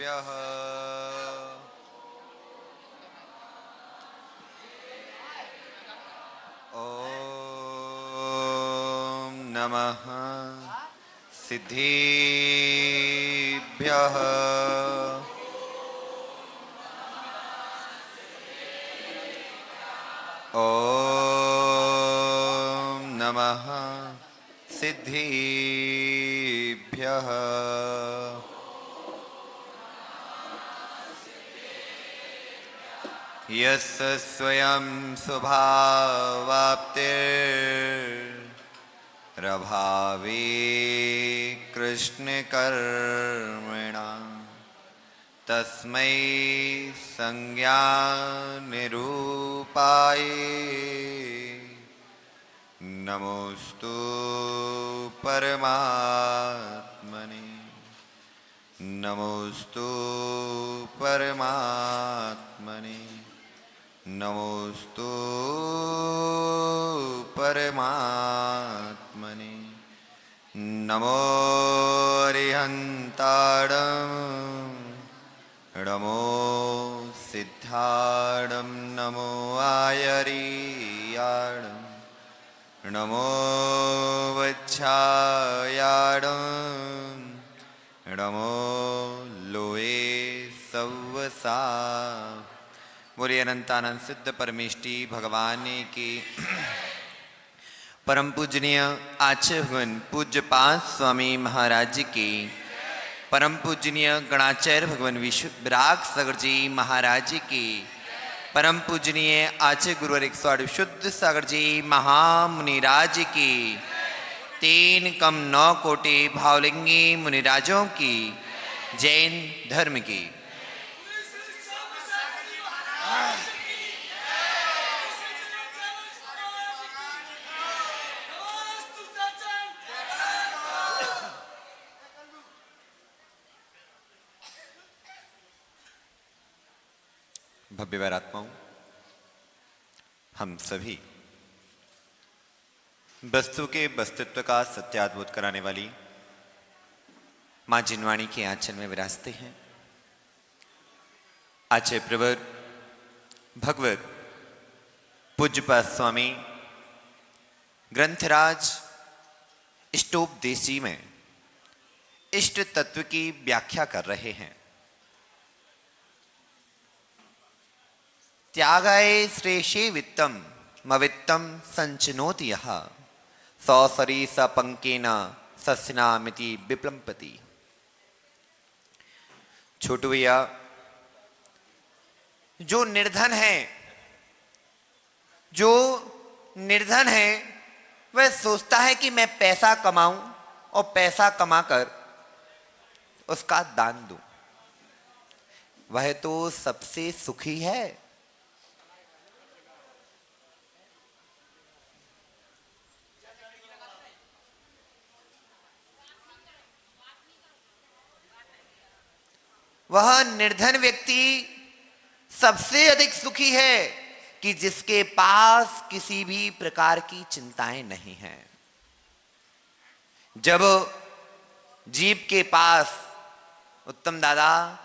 सिद्धिभ्यः ॐ नमः सिद्धिभ्यः ॐ नमः सिद्धिभ्यः यस्य स्वयं स्वभावाप्तिरभावे कृष्णकर्मणा तस्मै संज्ञानिरूपाय नमोस्तु परमात्मने नमोस्तु परमात्मने नमोस्तु परमात्मने नमो अरिहन्ताणं नमो सिद्धाणं नमो आयर्याणं नमो वच्छायाणं नमो लोये सव्वसा। बोलिए अनंतानंद सिद्ध परमेष्टि भगवान की। परम पूजनीय आचार्य भगवान पूज्य पाद स्वामी महाराज की। परम पूजनीय गणाचार्य भगवान विराग सागर जी महाराज की। परम पूजनीय आचार्य गुरुवर 108 शुद्ध सागर जी महामुनिराज की। 3 कम 9 कोटि भावलिंगी मुनिराजों की जैन धर्म की। भव्य वैरात्माओं, हम सभी वस्तु के वस्तुत्व का सत्याद्भुत कराने वाली मां जिनवाणी के आंचल में विराजते हैं। आचार्य प्रवर भगवत पूज्यपाद स्वामी ग्रंथराज इष्टोपदेश जी में इष्ट तत्व की व्याख्या कर रहे हैं। त्यागाय श्रेषे वित्तम मवित्तम संचनोति यः सौसरीस पंकेन सस्नामिति विप्लंपति। छोटू भैया, जो निर्धन है वह सोचता है कि मैं पैसा कमाऊं और पैसा कमाकर उसका दान दूं। वह तो सबसे सुखी है। वह निर्धन व्यक्ति सबसे अधिक सुखी है कि जिसके पास किसी भी प्रकार की चिंताएं नहीं हैं। जब जीव के पास उत्तम दादा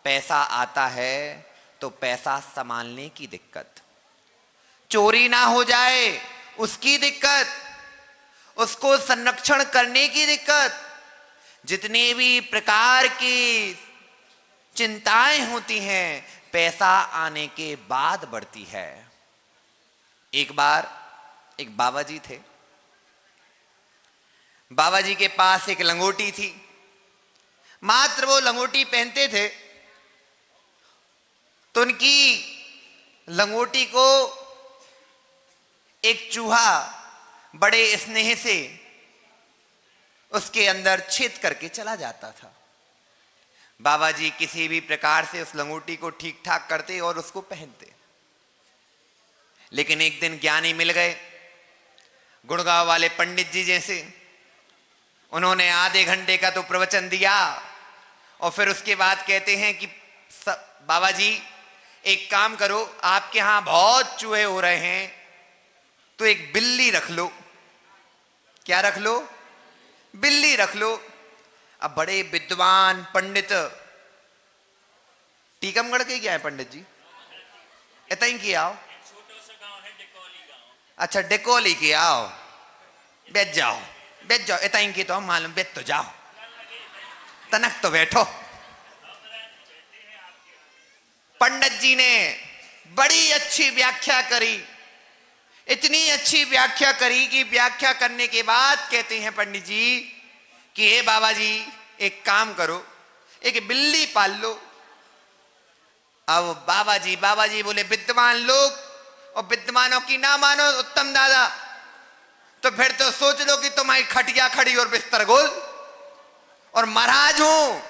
पैसा आता है तो पैसा संभालने की दिक्कत, चोरी ना हो जाए उसकी दिक्कत, उसको संरक्षण करने की दिक्कत, जितने भी प्रकार की चिंताएं होती हैं पैसा आने के बाद बढ़ती है। एक बार एक बाबा जी थे। बाबा जी के पास एक लंगोटी थी। मात्र वो लंगोटी पहनते थे तो उनकी लंगोटी को एक चूहा बड़े स्नेह से उसके अंदर छेद करके चला जाता था। बाबा जी किसी भी प्रकार से उस लंगोटी को ठीक ठाक करते और उसको पहनते। लेकिन एक दिन ज्ञानी मिल गए, गुड़गांव वाले पंडित जी जैसे। उन्होंने आधे घंटे का तो प्रवचन दिया और फिर उसके बाद कहते हैं कि बाबा जी एक काम करो, आपके यहां बहुत चूहे हो रहे हैं तो एक बिल्ली रख लो। क्या रख लो? बिल्ली रख लो। अब बड़े विद्वान पंडित टीकमगढ़ के क्या है पंडित जी? इतना ही किया आओ। अच्छा डिकोली के आओ, बैठ जाओ बैठ जाओ, इतना ही की तो मालूम, बैठ तो जाओ, तनक तो बैठो। पंडित जी ने बड़ी अच्छी व्याख्या करी, इतनी अच्छी व्याख्या करी कि व्याख्या करने के बाद कहते हैं पंडित जी कि हे बाबा जी एक काम करो, एक बिल्ली पाल लो। अब बाबा जी बोले विद्वान लोग और विद्वानों की ना मानो उत्तम दादा, तो फिर तो सोच लो कि तुम्हारी खटिया खड़ी और बिस्तर गोल, और महाराज हूं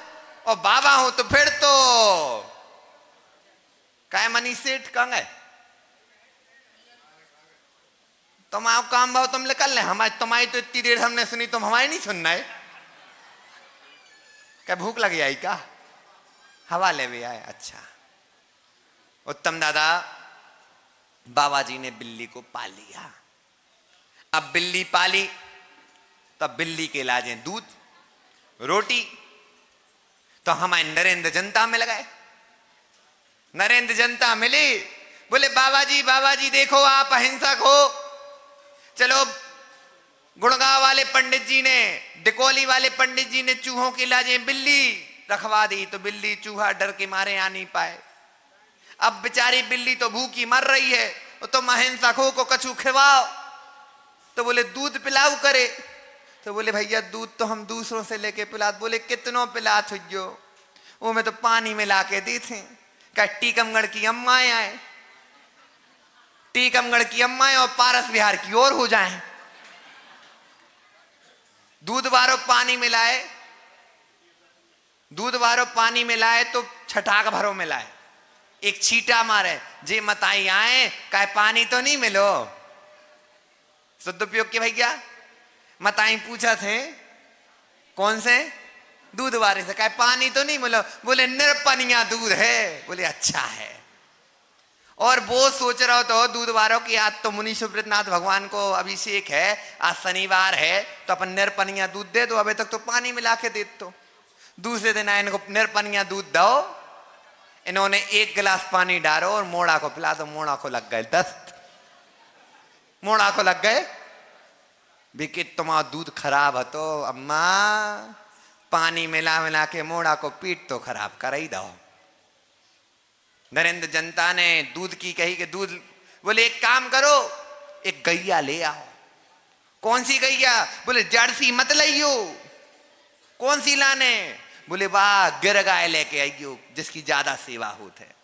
और बाबा हूं तो फिर तो काय मनी सेठ कहाँ गए? तुम आओ काम भाव तुम निकल ले, हमारी तुम्हारी तो इतनी देर हमने सुनी, तुम हमारी नहीं सुनना है क्या? भूख लगी आई क्या? हवा ले भी आए। अच्छा उत्तम दादा बाबा जी ने बिल्ली को पाल लिया। अब बिल्ली पाली तो बिल्ली के लाजे दूध रोटी, तो हमारे नरेंद्र जनता में लगाए। नरेंद्र जनता मिली, बोले बाबा जी देखो आप अहिंसक हो। चलो गुड़गांव वाले पंडित जी ने, डिकोली वाले पंडित जी ने चूहों के लाजे बिल्ली रखवा दी, तो बिल्ली चूहा डर के मारे आ नहीं पाए। अब बेचारी बिल्ली तो भूखी मर रही है, तो अहिंसक हो को कछु खिलाओ। तो बोले दूध पिलाऊ करे, तो बोले भैया दूध तो हम दूसरों से लेके पिला। बोले कितनों पिला छुजो, वो में तो पानी मिला के दी थे। क्या टीकमगढ़ की अम्माएं आए, टीकमगढ़ की अम्माएं और पारस बिहार की ओर हो जाएं, दूध वारो पानी मिलाए, दूध वारो पानी मिलाए तो छटाक भरो मिलाए, एक छीटा मारे जे मताई आए, काय पानी तो नहीं मिलो। सदुपयोग के भैया मताई पूछा थे कौन से? दूध वारे से, काय पानी तो नहीं मिलो। बोले निरपनिया दूध है। बोले अच्छा है। और वो सोच रहा हो तो दूध वारों की आज तो मुनि सुब्रतनाथ भगवान को अभिषेक है, आज शनिवार है, तो अपन निरपनिया दूध दे दो। अभी तक तो पानी मिला के दे दो। दूसरे दिन आए इनको निरपनिया दूध दो, इन्होंने एक गिलास पानी डालो और मोड़ा को पिला दो। मोड़ा को लग गए दस्त, मोड़ा को लग गए बिके तुम्हारा दूध खराब है तो अम्मा पानी मिला मिला के मोड़ा को पीट तो खराब कर ही दो। नरेंद्र जनता ने दूध की कही कि दूध, बोले एक काम करो एक गैया ले आओ। कौन सी गैया? बोले जर्सी मत लाइयो। कौन सी लाने? बोले वाह गिर गाय लेके आइयो जिसकी ज्यादा सेवा होत है।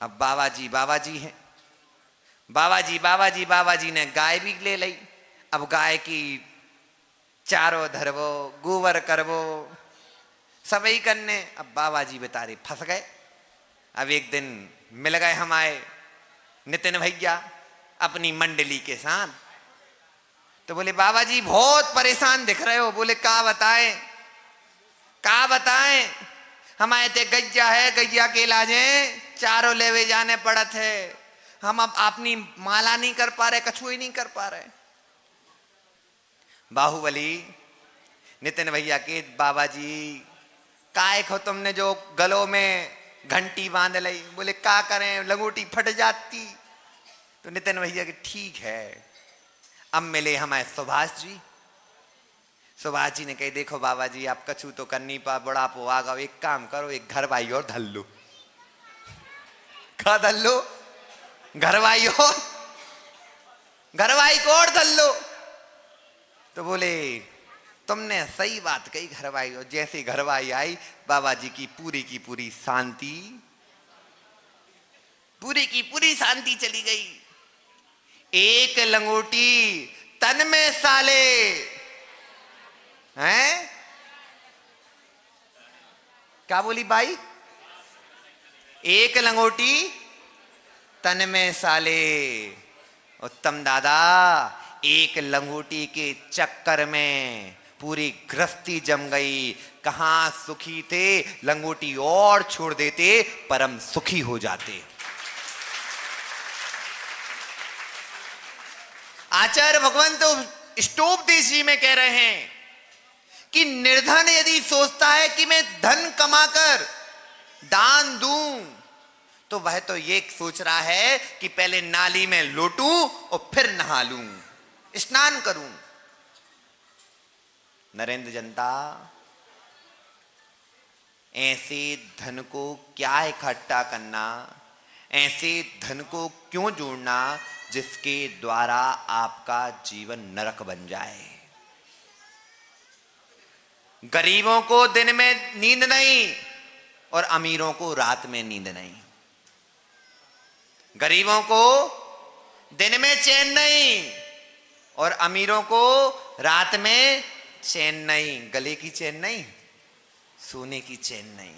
अब बाबा जी हैं, बाबा जी ने गाय भी ले ली। अब गाय की चारों धरवो, गोबर करवो, सबई करने। अब बाबा जी बेचारे फंस गए। अब एक दिन मिल गए हमारे नितिन भैया अपनी मंडली के साथ, तो बोले बाबा जी बहुत परेशान दिख रहे हो। बोले का बताएं, हमारे ते गैया है, गैया के इलाजे चारों लेवे जाने पड़त है, हम अब अपनी माला नहीं कर पा रहे, कछु ही नहीं कर पा रहे। बाहुबली नितिन भैया के, बाबा जी काय खो तुमने जो गलों में घंटी बांध ली। बोले का करें लंगोटी फट जाती। तो नितिन भैया के ठीक है। अब मिले हमारे सुभाष जी ने कही देखो बाबा जी आप कछु तो कर नहीं पा, बड़ा पो आ गओ, एक काम करो एक घरवाई और धल लो। का धल लो? घरवाई को और धल लो। तो बोले तुमने सही बात कही, घरवाई। और जैसे घरवाई आई बाबा जी की पूरी शांति, पूरी शांति चली गई। एक लंगोटी तन में साले हैं। क्या बोली बाई? एक लंगोटी तन में साले। उत्तम दादा एक लंगोटी के चक्कर में पूरी गृहस्थी जम गई। कहां सुखी थे, लंगोटी और छोड़ देते परम सुखी हो जाते। आचार्य भगवान तो स्टोपदेश जी में कह रहे हैं कि निर्धन यदि सोचता है कि मैं धन कमाकर दान दूं, तो वह तो ये सोच रहा है कि पहले नाली में लोटूं और फिर नहा लूं, स्नान करूं। नरेंद्र जनता, ऐसे धन को क्या इकट्ठा करना, ऐसे धन को क्यों जोड़ना जिसके द्वारा आपका जीवन नरक बन जाए। गरीबों को दिन में नींद नहीं और अमीरों को रात में नींद नहीं। गरीबों को दिन में चैन नहीं और अमीरों को रात में चैन नहीं। गले की चैन नहीं, सोने की चैन नहीं।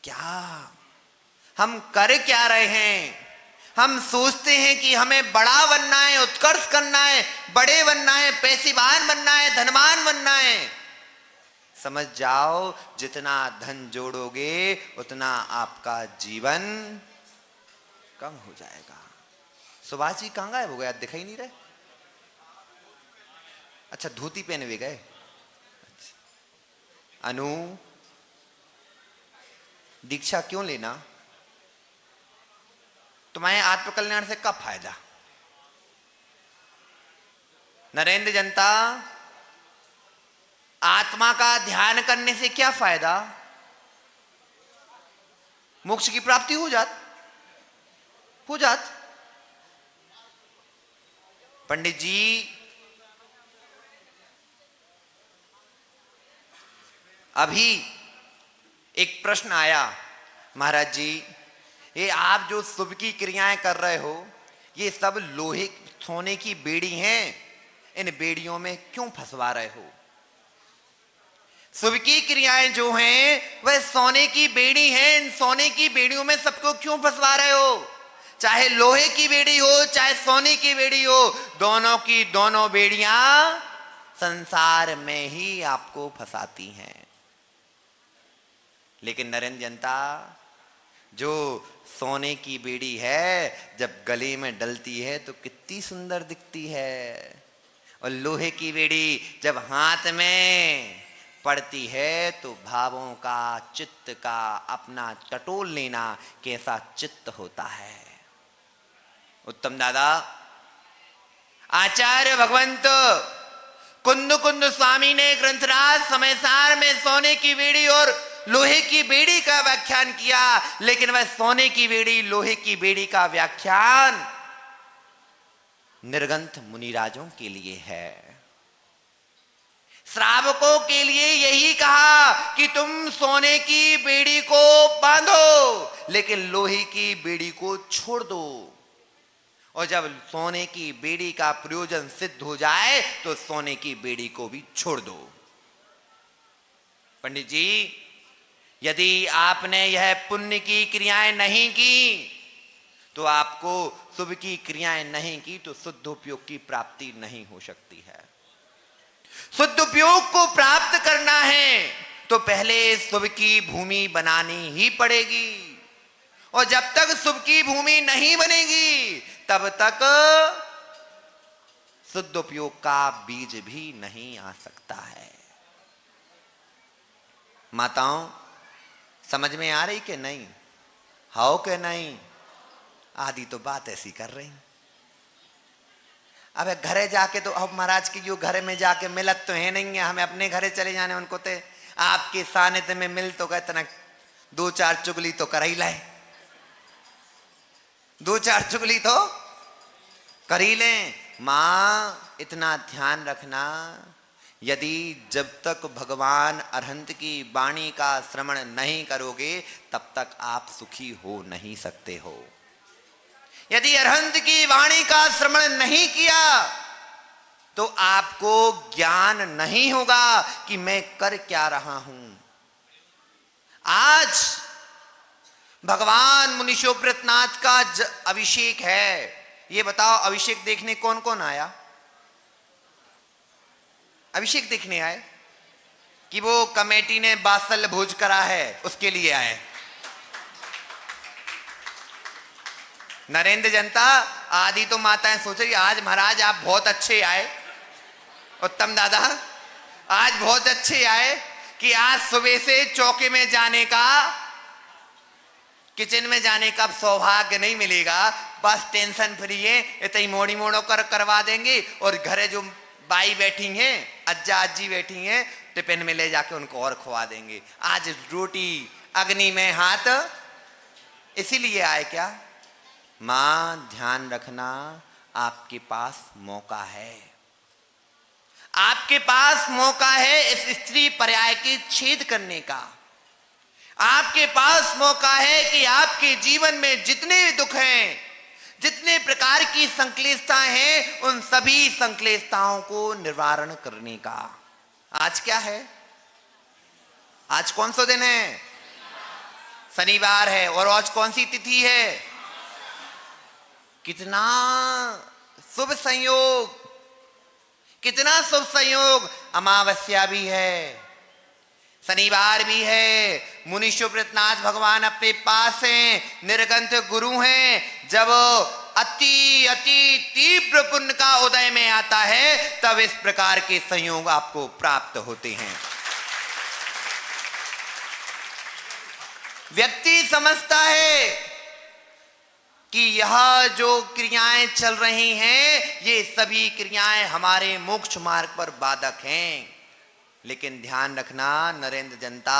क्या हम कर क्या रहे हैं? हम सोचते हैं कि हमें बड़ा बनना है, उत्कर्ष करना है, बड़े बनना है, पैसेवान बनना है, धनवान बनना है। समझ जाओ, जितना धन जोड़ोगे उतना आपका जीवन कम हो जाएगा। सुभाष जी कहां गायब हो गए? दिखाई नहीं रहे। अच्छा, धोती पहने हुए गए। अनु, दीक्षा क्यों लेना? तुम्हें आत्मकल्याण से क्या फायदा? नरेंद्र जनता, आत्मा का ध्यान करने से क्या फायदा? मोक्ष की प्राप्ति हो जात। पंडित जी, अभी एक प्रश्न आया, महाराज जी, ये आप जो शुभ की क्रियाएं कर रहे हो, ये सब लोहे सोने की बेड़ी हैं, इन बेड़ियों में क्यों फंसवा रहे हो? शुभ की क्रियाएं जो हैं वह सोने की बेड़ी हैं, इन सोने की बेड़ियों में सबको क्यों फंसवा रहे हो? चाहे लोहे की बेड़ी हो, चाहे सोने की बेड़ी हो, दोनों की दोनों बेड़ियां संसार में ही आपको फंसाती हैं। लेकिन नरेंद्र जनता, जो सोने की बेड़ी है जब गले में डलती है तो कितनी सुंदर दिखती है, और लोहे की बेड़ी जब हाथ में पड़ती है तो भावों का, चित्त का अपना टटोल लेना कैसा चित्त होता है। उत्तम दादा, आचार्य भगवंत कुंद कुंद स्वामी ने ग्रंथराज समयसार में सोने की बेड़ी और लोहे की बेड़ी का व्याख्यान किया, लेकिन वह सोने की बेड़ी, लोहे की बेड़ी का व्याख्यान निर्गंथ मुनिराजों के लिए है। श्रावकों के लिए यही कहा कि तुम सोने की बेड़ी को बांधो, लेकिन लोहे की बेड़ी को छोड़ दो, और जब सोने की बेड़ी का प्रयोजन सिद्ध हो जाए तो सोने की बेड़ी को भी छोड़ दो। पंडित जी, यदि आपने यह पुण्य की क्रियाएं नहीं की तो आपको शुभ की क्रियाएं नहीं की तो शुद्ध उपयोग की प्राप्ति नहीं हो सकती है। शुद्ध उपयोग को प्राप्त करना है तो पहले शुभ की भूमि बनानी ही पड़ेगी, और जब तक शुभ की भूमि नहीं बनेगी तब तक शुद्ध उपयोग का बीज भी नहीं आ सकता है। माताओं, समझ में आ रही कि नहीं? हाओ कि नहीं? आदि तो बात ऐसी कर रही। अब घरे जाके तो अब महाराज की जो घरे में जाके मिलत तो है नहीं है, हमें अपने घरे चले जाने। उनको तो आपके सानिध्य में मिल तो गए, तना दो चार चुगली तो कर ही लाए, दो चार चुगली तो कर ही लें। मां, इतना ध्यान रखना, यदि जब तक भगवान अरहंत की वाणी का श्रवण नहीं करोगे तब तक आप सुखी हो नहीं सकते हो। यदि अरहंत की वाणी का श्रवण नहीं किया तो आपको ज्ञान नहीं होगा कि मैं कर क्या रहा हूं। आज भगवान मुनीश्वरनाथ का अभिषेक है। ये बताओ, अभिषेक देखने कौन कौन आया? अभिषेक देखने आए कि वो कमेटी ने बासल भोज करा है उसके लिए आए? नरेंद्र जनता, आदि तो माताएं सोच रही आज महाराज आप बहुत अच्छे आए, उत्तम दादा आज बहुत अच्छे आए, कि आज सुबह से चौके में जाने का, किचन में जाने का सौभाग्य नहीं मिलेगा। बस टेंशन फ्री है, इतनी मोड़ी मोड़ो करवा देंगे और घरे जो बाई बैठी हैं, अज्जा अज्जी बैठी हैं, टिफिन में ले जाके उनको और खुआ देंगे। आज रोटी अग्नि में हाथ इसीलिए आए क्या? मां ध्यान रखना, आपके पास मौका है, आपके पास मौका है इस स्त्री पर्याय के छेद करने का। आपके पास मौका है कि आपके जीवन में जितने दुख हैं, जितने प्रकार की संक्लेशताएं हैं, उन सभी संक्लेशताओं को निवारण करने का। आज क्या है? आज कौन सा दिन है? शनिवार है। और आज कौन सी तिथि है? कितना शुभ संयोग, कितना शुभ संयोग। अमावस्या भी है, शनिवार भी है, मुनि सुब्रतनाथ भगवान अपने पास हैं, निर्गंथ गुरु हैं। जब अति अति तीव्र पुण्य का उदय में आता है, तब इस प्रकार के संयोग आपको प्राप्त होते हैं। व्यक्ति समझता है कि यह जो क्रियाएं चल रही हैं, ये सभी क्रियाएं हमारे मोक्ष मार्ग पर बाधक हैं। लेकिन ध्यान रखना नरेंद्र जनता,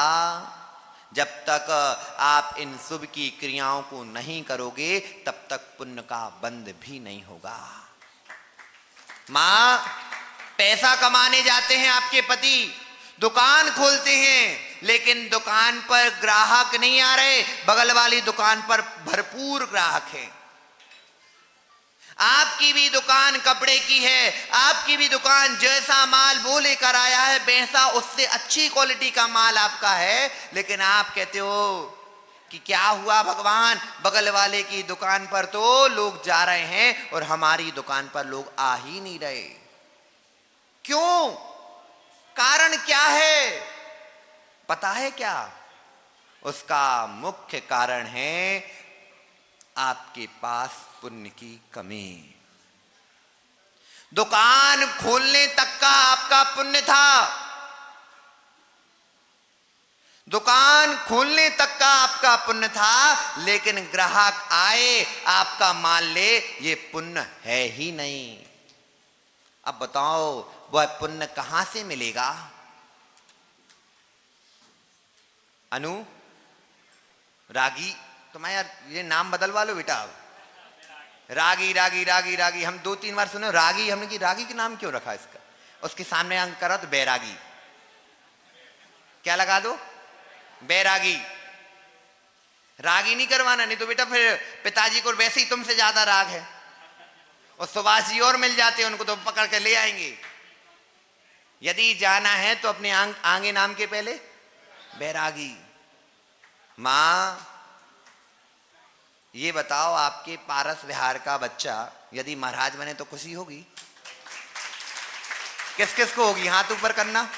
जब तक आप इन शुभ की क्रियाओं को नहीं करोगे, तब तक पुण्य का बंध भी नहीं होगा। मां, पैसा कमाने जाते हैं आपके पति, दुकान खोलते हैं, लेकिन दुकान पर ग्राहक नहीं आ रहे, बगल वाली दुकान पर भरपूर ग्राहक हैं। आपकी भी दुकान कपड़े की है, आपकी भी दुकान जैसा माल वो लेकर आया है, वैसा उससे अच्छी क्वालिटी का माल आपका है, लेकिन आप कहते हो कि क्या हुआ भगवान, बगल वाले की दुकान पर तो लोग जा रहे हैं और हमारी दुकान पर लोग आ ही नहीं रहे। क्यों? कारण क्या है? पता है क्या? उसका मुख्य कारण है आपके पास पुण्य की कमी। दुकान खोलने तक का आपका पुण्य था, दुकान खोलने तक का आपका पुण्य था, लेकिन ग्राहक आए, आपका माल ले, ये पुण्य है ही नहीं। अब बताओ वह पुण्य कहां से मिलेगा? अनु, रागी, तुम्हारा यार ये नाम बदलवा लो बेटा। रागी रागी रागी रागी, हम 2-3 बार सुने रागी, हमने कि रागी के नाम क्यों रखा इसका? उसके सामने अंक करा तो बैरागी, क्या लगा दो? बैरागी। रागी नहीं करवाना, नहीं तो बेटा फिर पिताजी को वैसे ही तुमसे ज्यादा राग है, और सुभाष जी और मिल जाते हैं, उनको तो पकड़ के ले आएंगे। यदि जाना है तो अपने आगे नाम के पहले बैरागी। मां, ये बताओ आपके पारस विहार का बच्चा यदि महाराज बने तो खुशी होगी? किस किस को होगी? हाथ ऊपर करना।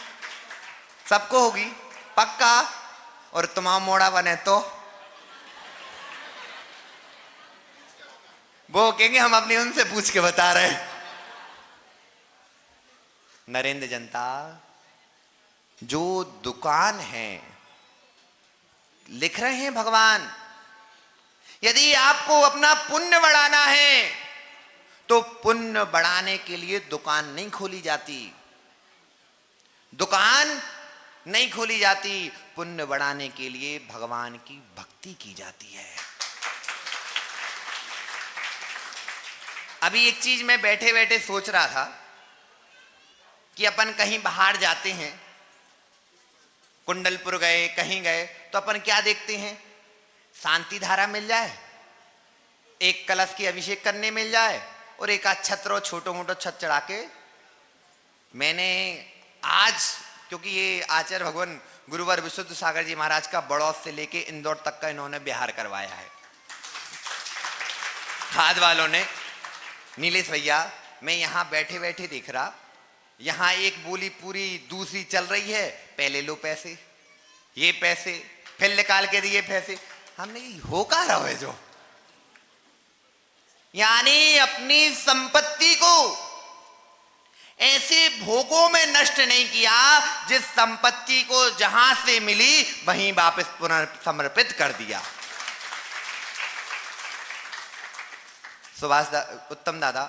सबको होगी पक्का। और तुम्हारा मोड़ा बने तो वो कहेंगे हम अपनी उनसे पूछ के बता रहे। नरेंद्र जनता, जो दुकान है, लिख रहे हैं भगवान, यदि आपको अपना पुण्य बढ़ाना है तो पुण्य बढ़ाने के लिए दुकान नहीं खोली जाती, दुकान नहीं खोली जाती, पुण्य बढ़ाने के लिए भगवान की भक्ति की जाती है। अभी एक चीज मैं बैठे बैठे सोच रहा था कि अपन कहीं बाहर जाते हैं, कुंडलपुर गए, कहीं गए, तो अपन क्या देखते हैं? शांति धारा मिल जाए, एक कलश की अभिषेक करने मिल जाए, और एक छत्र और छोटो मोटो छत चढ़ा के। मैंने आज, क्योंकि ये आचार्य भगवान गुरुवर विशुद्ध सागर जी महाराज का बड़ौद से लेके इंदौर तक का इन्होंने बिहार करवाया है, खाद वालों ने। नीलेश भैया, मैं यहां बैठे बैठे देख रहा, यहां एक बोली पूरी दूसरी चल रही है, पहले लो पैसे, ये पैसे, फिर निकाल के दिए पैसे। हमने हो का रहा है जो, यानी अपनी संपत्ति को ऐसे भोगों में नष्ट नहीं किया जिस संपत्ति को जहां से मिली वहीं वापस पुनर्समर्पित कर दिया। उत्तम दादा,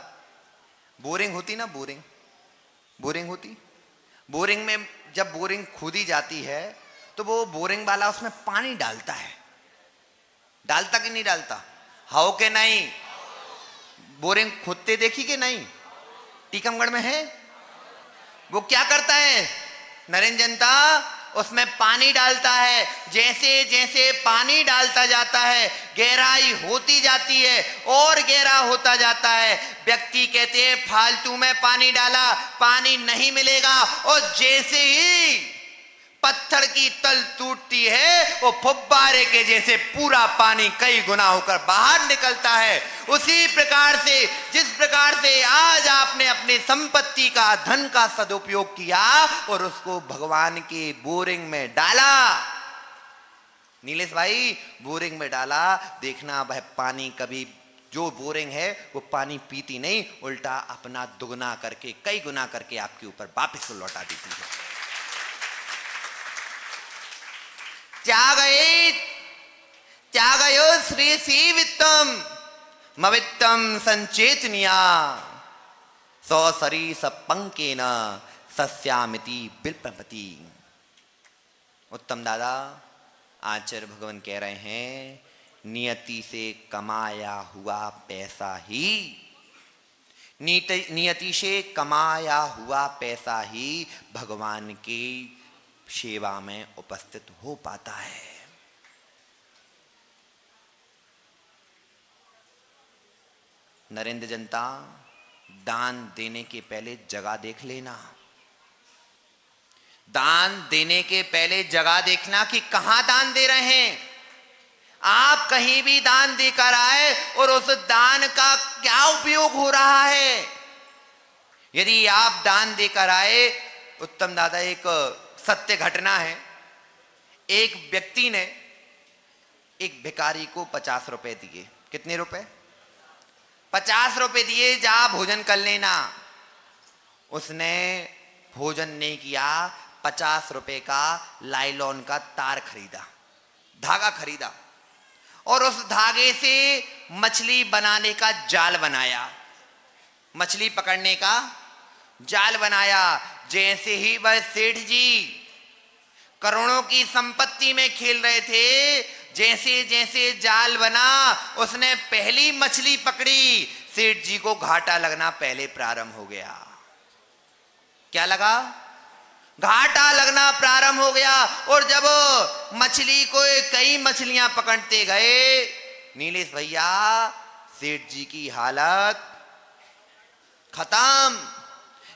बोरिंग होती ना, बोरिंग होती, बोरिंग में जब बोरिंग खोदी जाती है तो वो बोरिंग वाला उसमें पानी डालता है, डालता कि नहीं डालता? हाउ के नहीं? बोरिंग खोदते देखी कि नहीं? टीकमगढ़ में है। वो क्या करता है नरेंद्र जनता? उसमें पानी डालता है। जैसे जैसे पानी डालता जाता है गहराई होती जाती है और गहरा होता जाता है। व्यक्ति कहते हैं फालतू में पानी डाला, पानी नहीं मिलेगा। और जैसे ही पत्थर की तल टूटती है वो फुब्बारे के जैसे पूरा पानी कई गुना होकर बाहर निकलता है। उसी प्रकार से जिस प्रकार से आज आपने अपनी संपत्ति का, धन का सदुपयोग किया और उसको भगवान के बोरिंग में डाला, नीलेश भाई बोरिंग में डाला, देखना वह पानी कभी, जो बोरिंग है वो पानी पीती नहीं, उल्टा अपना दुगना करके, कई गुना करके आपके ऊपर वापस लौटा देती है। त्यागयो श्री सीवित्तम मवित्तम संचेतनिया सौसरी सपंकेन सस्यामिति बिल्पमति। उत्तम दादा, आचार्य भगवान कह रहे हैं नियति से कमाया हुआ पैसा ही, नियति से कमाया हुआ पैसा ही भगवान की सेवा में उपस्थित हो पाता है। नरेंद्र जनता, दान देने के पहले जगह देख लेना, दान देने के पहले जगह देखना कि कहां दान दे रहे हैं। आप कहीं भी दान देकर आए और उस दान का क्या उपयोग हो रहा है। यदि आप दान देकर आए, उत्तम दादा, एक सत्य घटना है। एक व्यक्ति ने एक भिखारी को 50 रुपए दिए। कितने रुपए? 50 रुपए दिए, जा भोजन कर लेना। उसने भोजन नहीं किया, 50 रुपए का लाइलॉन का तार खरीदा, धागा खरीदा और उस धागे से मछली बनाने का जाल बनाया, मछली पकड़ने का जाल बनाया। जैसे ही वह सेठ जी करोड़ों की संपत्ति में खेल रहे थे, जैसे जैसे जाल बना, उसने पहली मछली पकड़ी, सेठ जी को घाटा लगना पहले प्रारंभ हो गया। क्या लगा? घाटा लगना प्रारंभ हो गया। और जब मछली को कई मछलियां पकड़ते गए, नीलेश भैया, सेठ जी की हालत खत्म।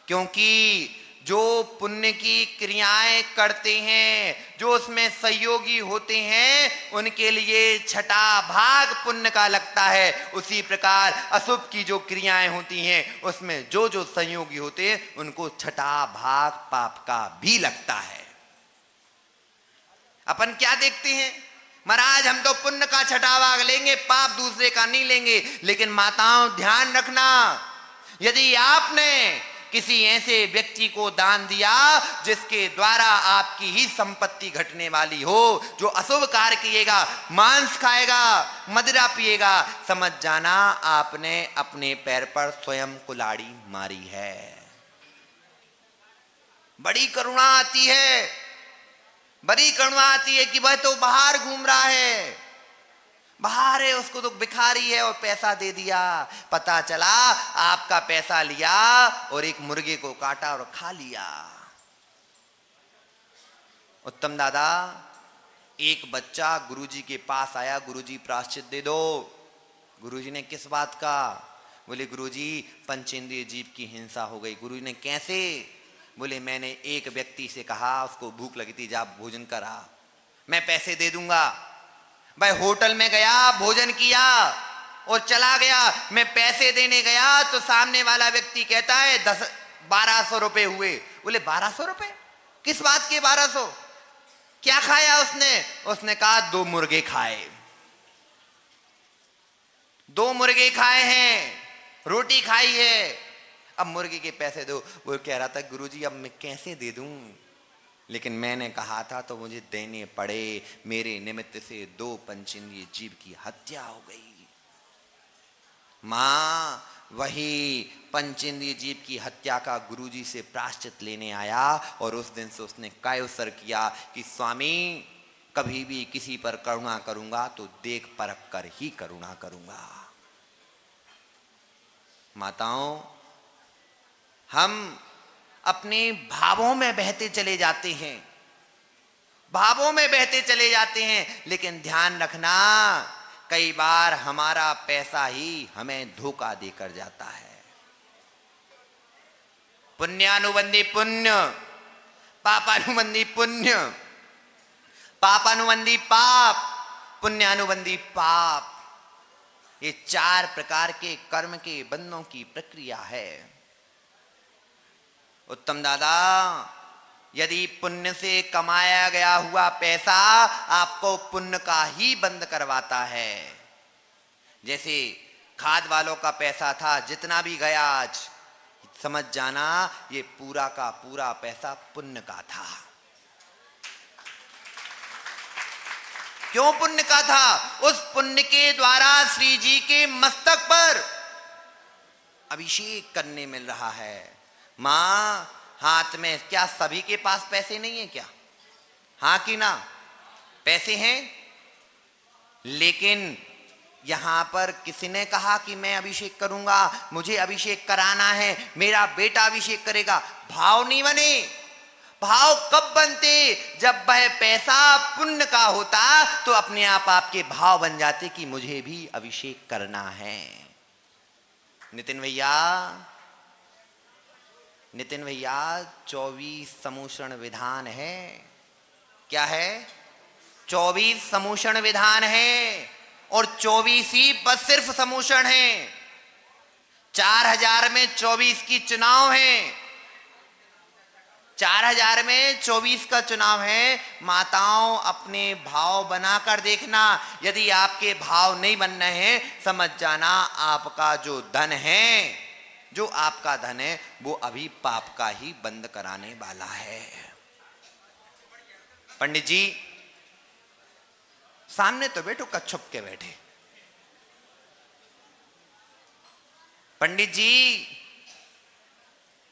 क्योंकि जो पुण्य की क्रियाएं करते हैं, जो उसमें सहयोगी होते हैं, उनके लिए छठा भाग पुण्य का लगता है। उसी प्रकार अशुभ की जो क्रियाएं होती हैं उसमें जो जो सहयोगी होते हैं उनको छठा भाग पाप का भी लगता है। अपन क्या देखते हैं, महाराज हम तो पुण्य का छठा भाग लेंगे, पाप दूसरे का नहीं लेंगे। लेकिन माताओं ध्यान रखना, यदि आपने किसी ऐसे व्यक्ति को दान दिया जिसके द्वारा आपकी ही संपत्ति घटने वाली हो, जो अशुभ कार्य किएगा, मांस खाएगा, मदिरा पिएगा, समझ जाना आपने अपने पैर पर स्वयं कुल्हाड़ी मारी है। बड़ी करुणा आती है, बड़ी करुणा आती है कि वह तो बाहर घूम रहा है, बाहर है, उसको तो भिखारी है और पैसा दे दिया। पता चला आपका पैसा लिया और एक मुर्गे को काटा और खा लिया। उत्तम दादा, एक बच्चा गुरुजी के पास आया, गुरुजी प्रायश्चित दे दो। गुरुजी ने किस बात का? बोले गुरुजी पंचेंद्रिय जीव की हिंसा हो गई। गुरुजी ने कैसे? बोले मैंने एक व्यक्ति से कहा, उसको भूख लगी थी, जा भोजन करा, मैं पैसे दे दूंगा। भाई होटल में गया, भोजन किया और चला गया। मैं पैसे देने गया तो सामने वाला व्यक्ति कहता है 1200 रुपए हुए। बोले 1200 रुपए? किस बात के 1200? क्या खाया उसने? उसने कहा 2 मुर्गे खाए, 2 मुर्गे खाए हैं, रोटी खाई है। अब मुर्गी के पैसे दो। वो कह रहा था गुरुजी अब मैं कैसे दे दूं, लेकिन मैंने कहा था तो मुझे देने पड़े। मेरे निमित्त से 2 पंचेंद्रिय जीव की हत्या हो गई। मां वही पंचेंद्रिय जीव की हत्या का गुरुजी से प्रायश्चित लेने आया और उस दिन से उसने कायोत्सर्ग किया कि स्वामी कभी भी किसी पर करुणा करूंगा तो देख परख कर ही करुणा करूंगा। माताओं, हम अपने भावों में बहते चले जाते हैं, भावों में बहते चले जाते हैं, लेकिन ध्यान रखना कई बार हमारा पैसा ही हमें धोखा देकर जाता है। पुण्यानुबंधी पुण्य, पापानुबंधी पुण्य, पापानुबंधी पाप, पुण्यानुबंधी पाप, ये 4 प्रकार के कर्म के बंधनों की प्रक्रिया है। उत्तम दादा, यदि पुण्य से कमाया गया हुआ पैसा आपको पुण्य का ही बंद करवाता है। जैसे खाद वालों का पैसा था, जितना भी गया आज समझ जाना ये पूरा का पूरा पैसा पुण्य का था। क्यों पुण्य का था? उस पुण्य के द्वारा श्री जी के मस्तक पर अभिषेक करने मिल रहा है। मां, हाथ में क्या सभी के पास पैसे नहीं है क्या? हां कि ना? पैसे हैं, लेकिन यहां पर किसी ने कहा कि मैं अभिषेक करूंगा, मुझे अभिषेक कराना है, मेरा बेटा अभिषेक करेगा। भाव नहीं बने। भाव कब बनते? जब वह पैसा पुण्य का होता तो अपने आप आपके भाव बन जाते कि मुझे भी अभिषेक करना है। नितिन भैया, नितिन भैया, 24 समूषण विधान है। क्या है? 24 समूषण विधान है और 24 ही बस सिर्फ समूषण है। 4000 में 24 की चुनाव है। 4000 में 24 का चुनाव है। माताओं, अपने भाव बनाकर देखना। यदि आपके भाव नहीं बन रहे हैं, समझ जाना आपका जो धन है, जो आपका धन है, वो अभी पाप का ही बंद कराने वाला है। पंडित जी सामने तो बैठो, कच्छुप के बैठे। पंडित जी,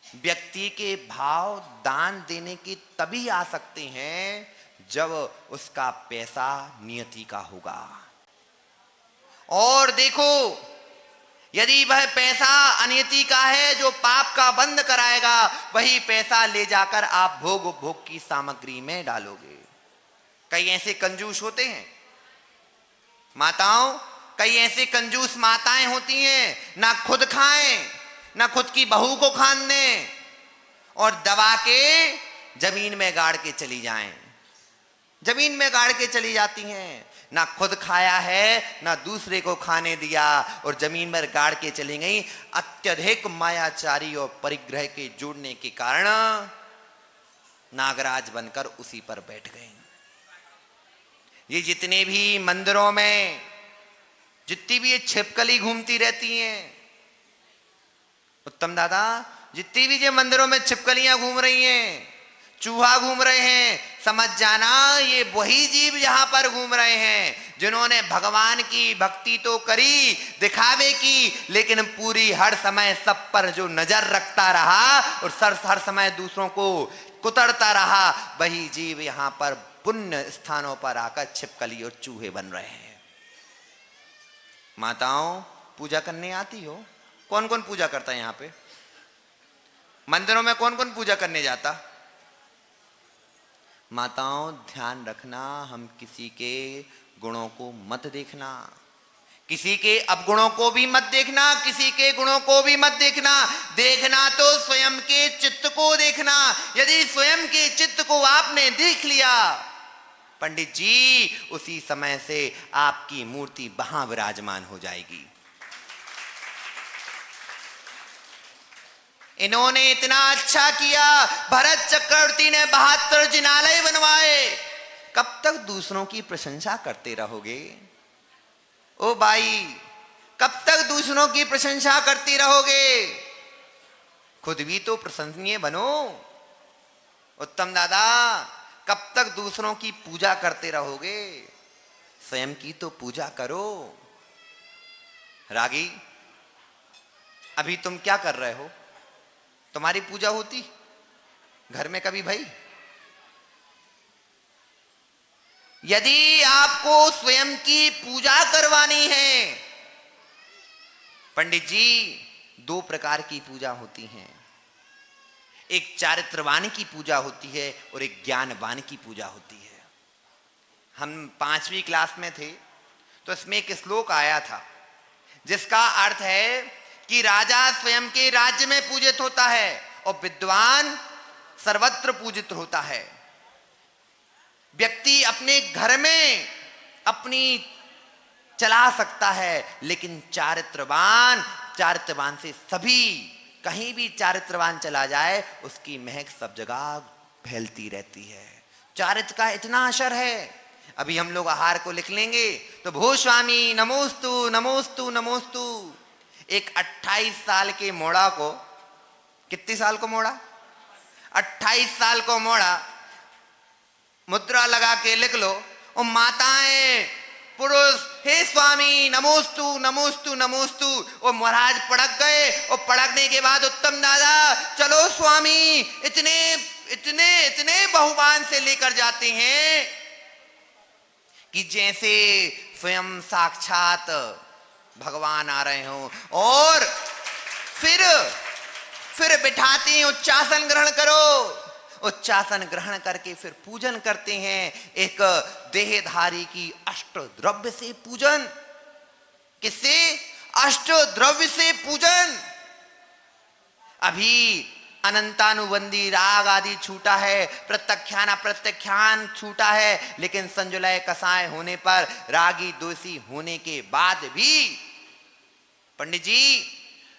व्यक्ति के भाव दान देने की तभी आ सकते हैं जब उसका पैसा नियति का होगा। और देखो, यदि वह पैसा अनियति का है जो पाप का बंद कराएगा, वही पैसा ले जाकर आप भोग उपभोग की सामग्री में डालोगे। कई ऐसे कंजूस होते हैं माताओं, कई ऐसे कंजूस माताएं होती हैं, ना खुद खाएं, ना खुद की बहू को खान दें, और दबा के जमीन में गाड़ के चली जाएं। जमीन में गाड़ के चली जाती हैं, ना खुद खाया है ना दूसरे को खाने दिया, और जमीन में गाड़ के चली गई। अत्यधिक मायाचारी और परिग्रह के जुड़ने के कारण नागराज बनकर उसी पर बैठ गए। ये जितने भी मंदिरों में जितनी भी ये छिपकली घूमती रहती हैं, उत्तम दादा, जितनी भी ये मंदिरों में छिपकलियां घूम रही हैं, चूहा घूम रहे हैं, समझ जाना ये वही जीव यहां पर घूम रहे हैं जिन्होंने भगवान की भक्ति तो करी, दिखावे की, लेकिन पूरी हर समय सब पर जो नजर रखता रहा और हर समय दूसरों को कुतरता रहा, वही जीव यहां पर पुण्य स्थानों पर आकर छिपकली और चूहे बन रहे हैं। माताओं, पूजा करने आती हो? कौन कौन पूजा करता है यहां पे? मंदिरों में कौन कौन पूजा करने जाता? माताओं, ध्यान रखना, हम किसी के गुणों को मत देखना, किसी के अवगुणों को भी मत देखना, किसी के गुणों को भी मत देखना। देखना तो स्वयं के चित्त को देखना। यदि स्वयं के चित्त को आपने देख लिया पंडित जी, उसी समय से आपकी मूर्ति वहां विराजमान हो जाएगी। इन्होंने इतना अच्छा किया, भरत चक्रवर्ती ने 72 जिनालय बनवाए। कब तक दूसरों की प्रशंसा करते रहोगे? ओ भाई, कब तक दूसरों की प्रशंसा करती रहोगे? खुद भी तो प्रशंसनीय बनो। उत्तम दादा, कब तक दूसरों की पूजा करते रहोगे? स्वयं की तो पूजा करो। रागी, अभी तुम क्या कर रहे हो? तुम्हारी पूजा होती घर में कभी भाई? यदि आपको स्वयं की पूजा करवानी है, पंडित जी, दो प्रकार की पूजा होती हैं। एक चारित्रवान की पूजा होती है और एक ज्ञानवान की पूजा होती है। हम 5वीं क्लास में थे तो इसमें एक श्लोक आया था जिसका अर्थ है कि राजा स्वयं के राज्य में पूजित होता है और विद्वान सर्वत्र पूजित होता है। व्यक्ति अपने घर में अपनी चला सकता है, लेकिन चारित्रवान से सभी, कहीं भी चारित्रवान चला जाए उसकी महक सब जगह फैलती रहती है। चारित्र का इतना असर है। अभी हम लोग आहार को लिख लेंगे तो भो स्वामी नमोस्तु नमोस्तु नमोस्तु। एक 28 साल के मोड़ा को, कितने साल को मोड़ा? 28 साल को मोड़ा मुद्रा लगा के लिख लो, और माताएं पुरुष हे स्वामी नमोस्तु नमोस्तु नमोस्तु। और महाराज पड़क गए, और पड़कने के बाद उत्तम दादा चलो स्वामी, इतने इतने इतने बहुमान से लेकर जाते हैं कि जैसे स्वयं साक्षात भगवान आ रहे हो। और फिर बिठाते हैं, उच्चासन ग्रहण करो। उच्चासन ग्रहण करके फिर पूजन करते हैं, एक देहधारी की अष्ट द्रव्य से पूजन। किससे? अष्ट द्रव्य से पूजन। अभी अनंतानुबंधी राग आदि छूटा है, प्रत्यख्यान अप्रत्यख्यान छूटा है, लेकिन संजुलय कसाय होने पर, रागी द्वेषी होने के बाद भी, पंडित जी,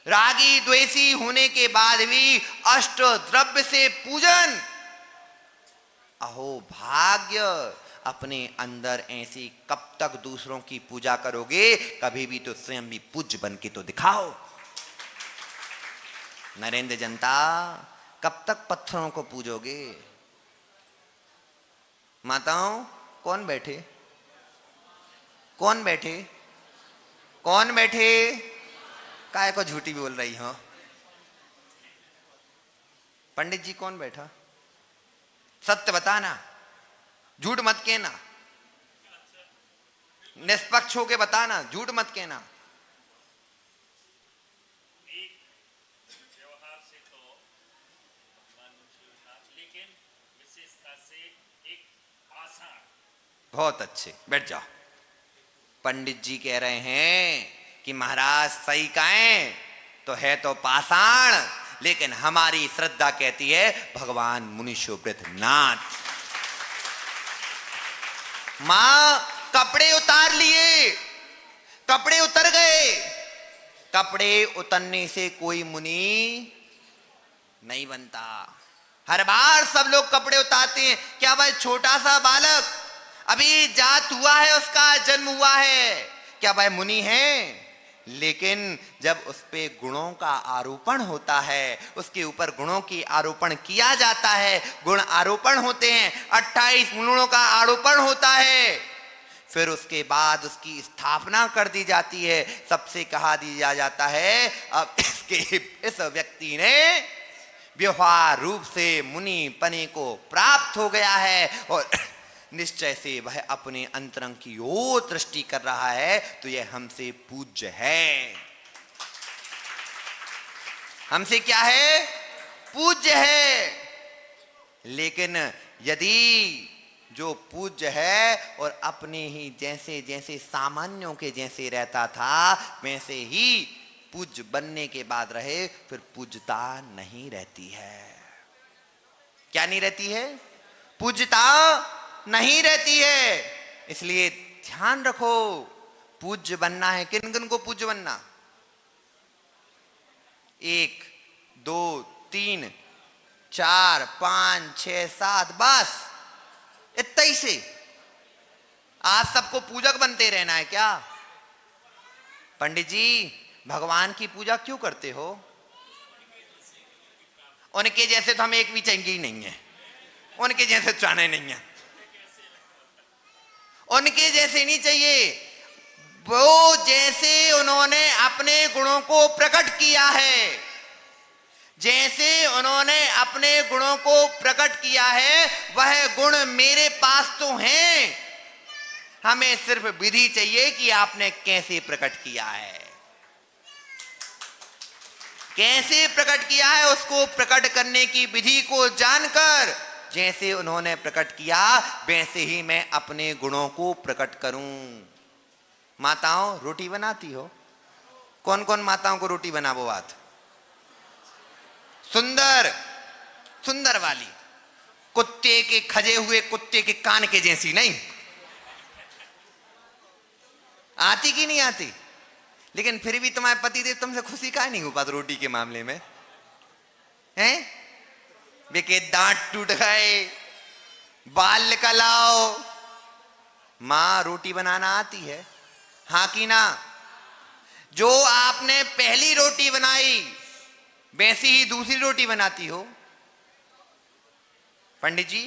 रागी द्वेषी होने के बाद भी अष्ट द्रव्य से पूजन। अहो भाग्य, अपने अंदर ऐसी कब तक दूसरों की पूजा करोगे? कभी भी तो स्वयं भी पूज्य बन के तो दिखाओ। नरेंद्र जनता, कब तक पत्थरों को पूजोगे? माताओं, कौन बैठे? कौन बैठे? कौन बैठे? काय को झूठी बोल रही हो? पंडित जी कौन बैठा? सत्य बताना, झूठ मत कहना, निष्पक्ष होके बताना, झूठ मत कहना। व्यवहार से तो भगवान था, लेकिन विशेषता से एक आसान। बहुत अच्छे, बैठ जाओ। पंडित जी कह रहे हैं कि महाराज सही कहें तो है तो पाषाण, लेकिन हमारी श्रद्धा कहती है भगवान मुनीश्वरवृत नाथ। मां कपड़े उतार लिए, कपड़े उतर गए। कपड़े उतरने से कोई मुनि नहीं बनता। हर बार सब लोग कपड़े उतारते हैं। क्या भाई छोटा सा बालक अभी जात हुआ है, उसका जन्म हुआ है, क्या भाई मुनि है? लेकिन जब उस पे गुणों का आरोपण होता है, उसके ऊपर गुणों की आरोपण किया जाता है, गुण आरोपण होते हैं, 28 गुणों का आरोपण होता है, फिर उसके बाद उसकी स्थापना कर दी जाती है। सबसे कहा दिया जाता है अब इस व्यक्ति ने व्यवहार रूप से मुनि पने को प्राप्त हो गया है और निश्चय से वह अपने अंतरंग की ओर दृष्टि कर रहा है, तो यह हमसे पूज्य है। हमसे क्या है? पूज्य है। लेकिन यदि जो पूज्य है और अपने ही जैसे जैसे सामान्यों के जैसे रहता था वैसे ही पूज्य बनने के बाद रहे, फिर पूज्यता नहीं रहती है। क्या नहीं रहती है? पूज्यता नहीं रहती है। इसलिए ध्यान रखो, पूज्य बनना है। किन किन को पूज्य बनना? 1 2 3 4 5 6 7, बस इतना ही से आज सबको पूजक बनते रहना है क्या? पंडित जी, भगवान की पूजा क्यों करते हो? उनके जैसे तो हम एक भी चंगे ही नहीं है, उनके जैसे चाहने नहीं है, उनके जैसे नहीं चाहिए। वो जैसे उन्होंने अपने गुणों को प्रकट किया है, जैसे उन्होंने अपने गुणों को प्रकट किया है, वह गुण मेरे पास तो हैं। हमें सिर्फ विधि चाहिए कि आपने कैसे प्रकट किया है, कैसे प्रकट किया है। उसको प्रकट करने की विधि को जानकर जैसे उन्होंने प्रकट किया वैसे ही मैं अपने गुणों को प्रकट करूं। माताओं रोटी बनाती हो? कौन कौन माताओं को रोटी बना वो बात? सुंदर सुंदर वाली, कुत्ते के खजे हुए कुत्ते के कान के जैसी नहीं। आती कि नहीं आती? लेकिन फिर भी तुम्हारे पति देव तुमसे खुशी काहे नहीं हो पाती रोटी के मामले में? हैं? बेके दांत टूट गए, बाल निकल आओ। मां रोटी बनाना आती है, हाँ कि ना? जो आपने पहली रोटी बनाई वैसी ही दूसरी रोटी बनाती हो। पंडित जी,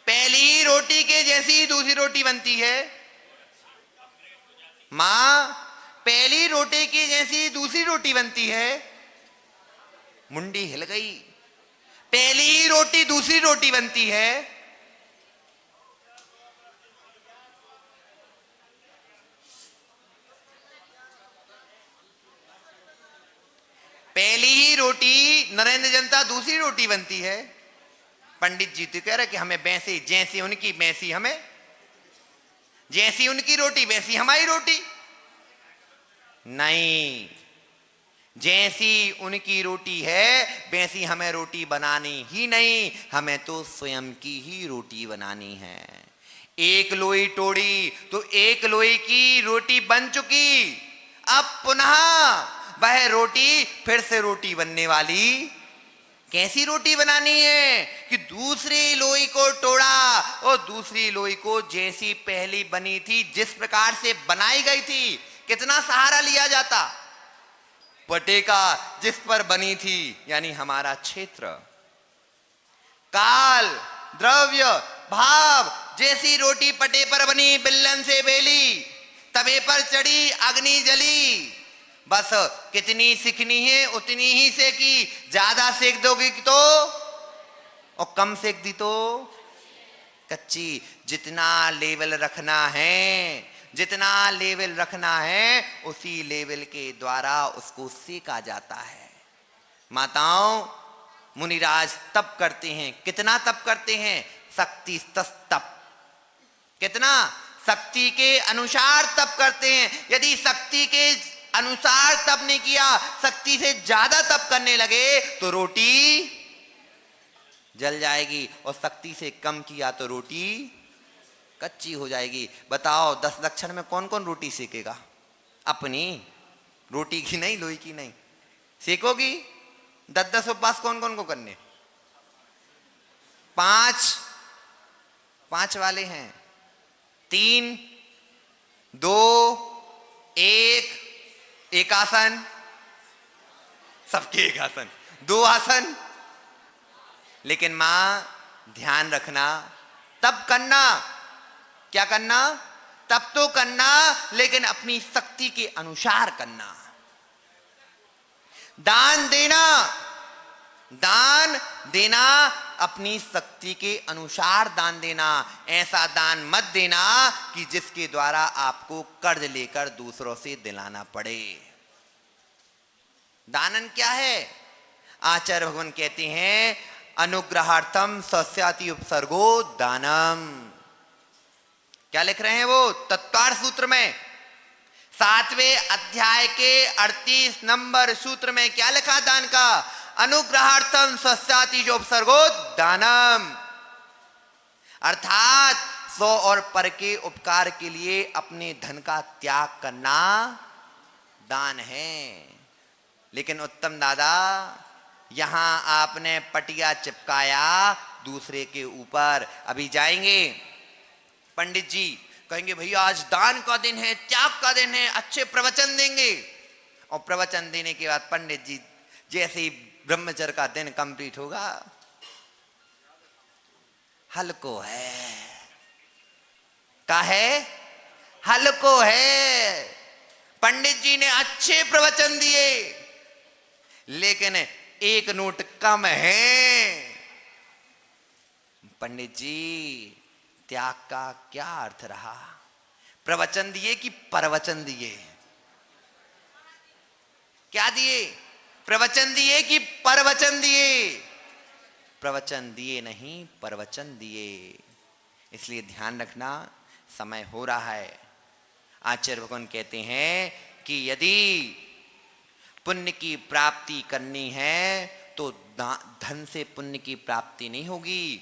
पहली ही रोटी के जैसी ही दूसरी रोटी बनती है। मां, पहली रोटी की जैसी दूसरी रोटी बनती है। मुंडी हिल गई। पहली ही रोटी दूसरी रोटी बनती है। पहली ही रोटी नरेंद्र जनता दूसरी रोटी बनती है। पंडित जी तो कह रहे कि हमें वैसे, जैसी उनकी वैसी हमें, जैसी उनकी रोटी वैसी हमारी रोटी। नहीं, जैसी उनकी रोटी है वैसी हमें रोटी बनानी ही नहीं, हमें तो स्वयं की ही रोटी बनानी है। एक लोई तोड़ी तो एक लोई की रोटी बन चुकी, अब पुनः वह रोटी फिर से रोटी बनने वाली। कैसी रोटी बनानी है कि दूसरी लोई को तोड़ा और दूसरी लोई को जैसी पहली बनी थी, जिस प्रकार से बनाई गई थी, कितना सहारा लिया जाता पटे का जिस पर बनी थी, यानी हमारा क्षेत्र, काल, द्रव्य, भाव। जैसी रोटी पटे पर बनी, बिल्लन से बेली, तवे पर चढ़ी, अग्नि जली, बस कितनी सीखनी है उतनी ही सेकी। ज्यादा सेक दोगी तो और कम सेक दी तो कच्ची। जितना लेवल रखना है, जितना लेवल रखना है, उसी लेवल के द्वारा उसको सेका जाता है। माताओं, मुनिराज तप करते हैं। कितना तप करते हैं? शक्ति तप। कितना? शक्ति के अनुसार तप करते हैं। यदि शक्ति के अनुसार तप नहीं किया, शक्ति से ज्यादा तप करने लगे तो रोटी जल जाएगी, और शक्ति से कम किया तो रोटी कच्ची हो जाएगी। बताओ 10 लक्षण में कौन कौन रोटी सेकेगा? अपनी रोटी की नहीं, लोई की नहीं सेकोगी। 10 उपवास कौन कौन को करने? 5 वाले हैं। 3, 2, 1। एक आसन, सबके एक आसन, 2 आसन। लेकिन मां ध्यान रखना, तब करना। क्या करना? तब तो करना, लेकिन अपनी शक्ति के अनुसार करना। दान देना, दान देना अपनी शक्ति के अनुसार दान देना। ऐसा दान मत देना कि जिसके द्वारा आपको कर्ज लेकर दूसरों से दिलाना पड़े। दानन क्या है? आचार्य भगवान कहते हैं, अनुग्रहार्थम सस्याति उपसर्गो दानम। क्या लिख रहे हैं वो तत्वार्थ सूत्र में? 7वें अध्याय के 38 नंबर सूत्र में क्या लिखा दान का? अनुग्रहार्थम सस्याति जो उपसर्गो दानम, अर्थात स्व और पर के उपकार के लिए अपने धन का त्याग करना दान है। लेकिन उत्तम दादा, यहां आपने पटिया चिपकाया दूसरे के ऊपर। अभी जाएंगे पंडित जी कहेंगे भैया आज दान का दिन है, त्याग का दिन है, अच्छे प्रवचन देंगे। और प्रवचन देने के बाद पंडित जी जैसे ही ब्रह्मचर्य का दिन कंप्लीट होगा। हल्को है, का है, हल्को है। पंडित जी ने अच्छे प्रवचन दिए, लेकिन एक नोट कम है। पंडित जी, त्याग का क्या अर्थ रहा? प्रवचन दिए कि परवचन दिए? क्या दिए? प्रवचन दिए कि परवचन दिए? प्रवचन दिए नहीं, परवचन दिए। इसलिए ध्यान रखना, समय हो रहा है। आचार्य भगवान कहते हैं कि यदि पुण्य की प्राप्ति करनी है तो धन से पुण्य की प्राप्ति नहीं होगी।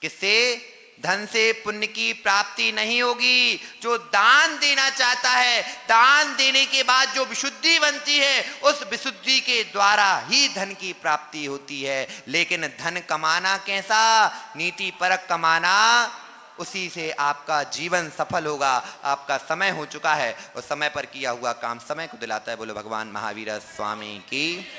किससे? धन से पुण्य की प्राप्ति नहीं होगी। जो दान देना चाहता है, दान देने के बाद जो विशुद्धि बनती है, उस विशुद्धि के द्वारा ही धन की प्राप्ति होती है। लेकिन धन कमाना कैसा? नीति परक कमाना, उसी से आपका जीवन सफल होगा। आपका समय हो चुका है और समय पर किया हुआ काम समय को दिलाता है। बोलो भगवान महावीर स्वामी की।